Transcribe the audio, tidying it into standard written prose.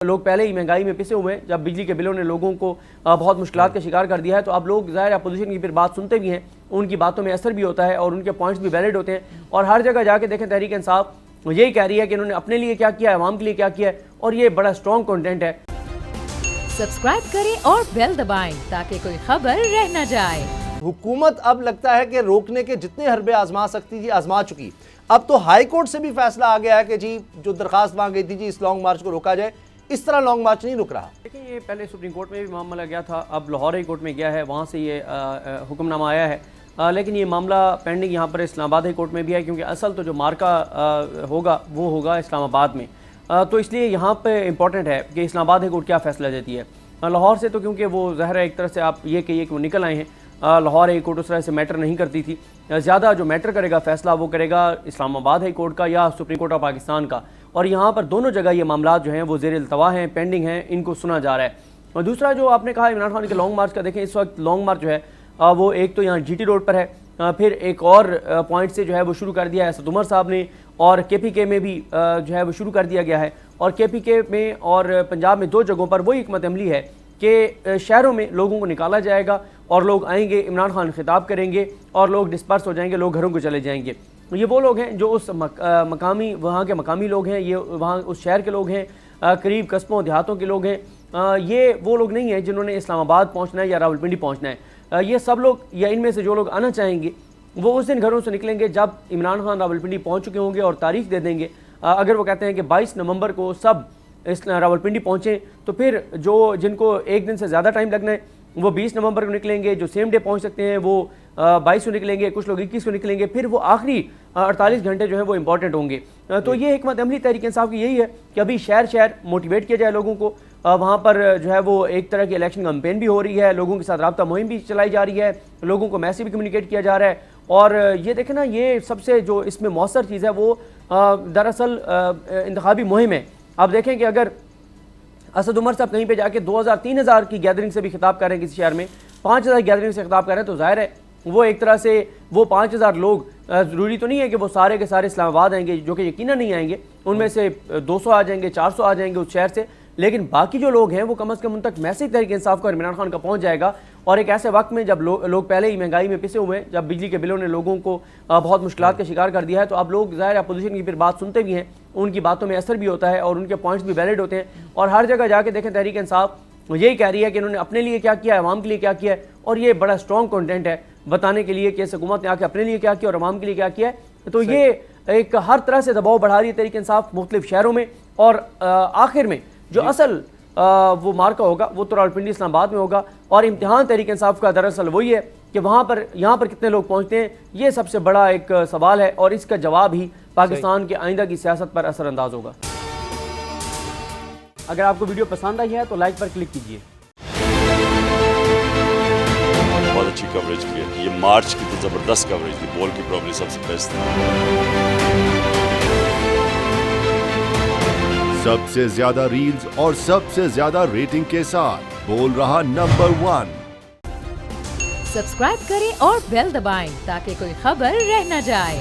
लोग पहले ही महंगाई में पिसे हुए हैं। जब बिजली के बिलों ने लोगों को बहुत मुश्किलात का शिकार कर दिया है, तो अब लोग ज़ाहिर अपोजिशन की फिर बात सुनते भी हैं, उनकी बातों में असर भी होता है और उनके पॉइंट्स भी वैलिड होते हैं। और हर जगह जाके देखें, तहरीक इंसाफ यही कह रही है कि इन्होंने अपने लिए क्या किया है, अवाम के लिए क्या किया है, और ये बड़ा स्ट्रॉन्ग कंटेंट है। सब्सक्राइब करें और बेल दबाएं ताकि कोई खबर रह न जाए। हुकूमत अब लगता है कि रोकने के जितने हरबे आजमा सकती थी आजमा चुकी। अब तो हाई कोर्ट से भी फैसला आ गया है कि जी जो दरखास्त मांग गई थी जी इस लॉन्ग मार्च को रोका जाए, इस तरह लॉन्ग मार्च नहीं रुक रहा। लेकिन ये पहले सुप्रीम कोर्ट में भी मामला गया था, अब लाहौर हाई कोर्ट में गया है, वहाँ से ये हुक्मनामा आया है। लेकिन ये मामला पेंडिंग यहाँ पर इस्लामाबाद हाई कोर्ट में भी है, क्योंकि असल तो जो मार्का होगा वो होगा इस्लामाबाद में। तो इसलिए यहाँ पे इम्पॉर्टेंट है कि इस्लामाबाद हाई कोर्ट क्या फ़ैसला देती है। लाहौर से तो क्योंकि वो ज़ाहिर है एक तरह से आप ये कहिए कि वो निकल आए हैं, लाहौर हाई कोर्ट उस तरह से मैटर नहीं करती थी। ज़्यादा जो मैटर करेगा फ़ैसला वो करेगा इस्लामाबाद हाई कोर्ट का या सुप्रीम कोर्ट ऑफ पाकिस्तान का। और यहाँ पर दोनों जगह ये मामला जो हैं वो ज़ेर इल्तवा हैं, पेंडिंग हैं, इनको सुना जा रहा है। और दूसरा जो आपने कहा इमरान खान के लॉन्ग मार्च का, देखें इस वक्त लॉन्ग मार्च जो है वो एक तो यहाँ GT रोड पर है, फिर एक और पॉइंट से जो है वो शुरू कर दिया है असद उमर साहब ने, और KPK में भी जो है वो शुरू कर दिया गया है। और KPK में और पंजाब में दो जगहों पर वही हिकमत अमली है कि शहरों में लोगों को निकाला जाएगा और लोग आएंगे, इमरान खान खिताब करेंगे और लोग डिस्पर्स हो जाएंगे, लोग घरों को चले जाएंगे। ये वो लोग हैं जो उस मकामी वहाँ के मकामी लोग हैं, ये वहाँ उस शहर के लोग हैं, करीब कस्बों देहातों के लोग हैं। ये वो लोग नहीं हैं जिन्होंने इस्लामाबाद पहुँचना है या रावलपिंडी पहुँचना है। ये सब लोग या इनमें से जो लोग आना चाहेंगे वो उस दिन घरों से निकलेंगे जब इमरान खान रावलपिंडी पहुँच चुके होंगे और तारीख दे देंगे। अगर वो कहते हैं कि 22 नवंबर को सब इस रावलपिंडी पहुँचें, तो फिर जो जिनको एक दिन से ज़्यादा टाइम लगना है वो 20 नवंबर को निकलेंगे, जो सेम डे पहुँच सकते हैं वो 22 को निकलेंगे, कुछ लोग 21 को निकलेंगे, फिर वो आखिरी 48 घंटे जो है वो इंपॉर्टेंट होंगे। तो ये हिकमत अमली तहरीक इंसाफ की यही है कि अभी शहर शहर मोटिवेट किया जाए लोगों को। वहाँ पर जो है वो एक तरह की इलेक्शन कैंपेन भी हो रही है, लोगों के साथ राब्ता मुहिम भी चलाई जा रही है, लोगों को मैसेज भी कम्युनिकेट किया जा रहा है। और ये देखें ना, ये सबसे जो इसमें मौसर चीज़ है वो दरअसल इंतखाबी मुहिम है। आप देखें कि अगर असद उमर साहब कहीं पे जाके 2000-3000 की गैदरिंग से भी खिताब कर रहे हैं, किसी शहर में 5000 गैदरिंग से खिताब कर रहे हैं, तो जाहिर है वो एक तरह से वो 5000 लोग ज़रूरी तो नहीं है कि वो सारे के सारे इस्लामाबाद आएंगे, जो कि यकीनन नहीं आएंगे। उनमें से 200 आ जाएंगे, 400 आ जाएंगे उस शहर से, लेकिन बाकी जो लोग हैं वो कम अज़ कम उन तक मैसेज तहरीक इंसाफ का और इमरान खान का पहुँच जाएगा। और एक ऐसे वक्त में जब लोग पहले ही महंगाई में पिसे हुए हैं, जब बिजली के बिलों ने लोगों को बहुत मुश्किलात का शिकार कर दिया है, तो अब लोग ज़ाहिर अपोजिशन की फिर बात सुनते भी हैं, उनकी बातों में असर भी होता है और उनके पॉइंट्स भी वैलिड होते हैं। और हर जगह जाके देखें, तहरीक इंसाफ यही कह रही है कि इन्होंने अपने लिए क्या किया है, अवाम के लिए क्या किया है, और ये बड़ा स्ट्रॉन्ग कंटेंट है बताने के लिए कि इस हुकूमत ने आके अपने लिए क्या किया और अवाम के लिए क्या किया है। तो ये एक हर तरह से दबाव बढ़ा रही है तहरीक इंसाफ मुख्तलिफ शहरों में। और आखिर में जो असल वो मार्का होगा वो तो रावलपिंडी इस्लामाबाद में होगा। और इम्तिहान तहरीक इंसाफ का दरअसल वही है कि वहाँ पर यहाँ पर कितने लोग पहुँचते हैं, ये सबसे बड़ा एक सवाल है, और इसका जवाब ही पाकिस्तान के आइंदा की सियासत पर असरअंदाज होगा। अगर आपको वीडियो पसंद आई है तो लाइक पर क्लिक कीजिए। बहुत अच्छी कवरेज की, ये मार्च की तो ज़बरदस्त कवरेज थी, बॉल की प्रॉब्लम सबसे बेस्ट थी। सबसे ज्यादा रील्स और सबसे ज्यादा रेटिंग के साथ बोल रहा नंबर 1। सब्सक्राइब करें और बेल दबाएं ताकि कोई खबर रह न जाए।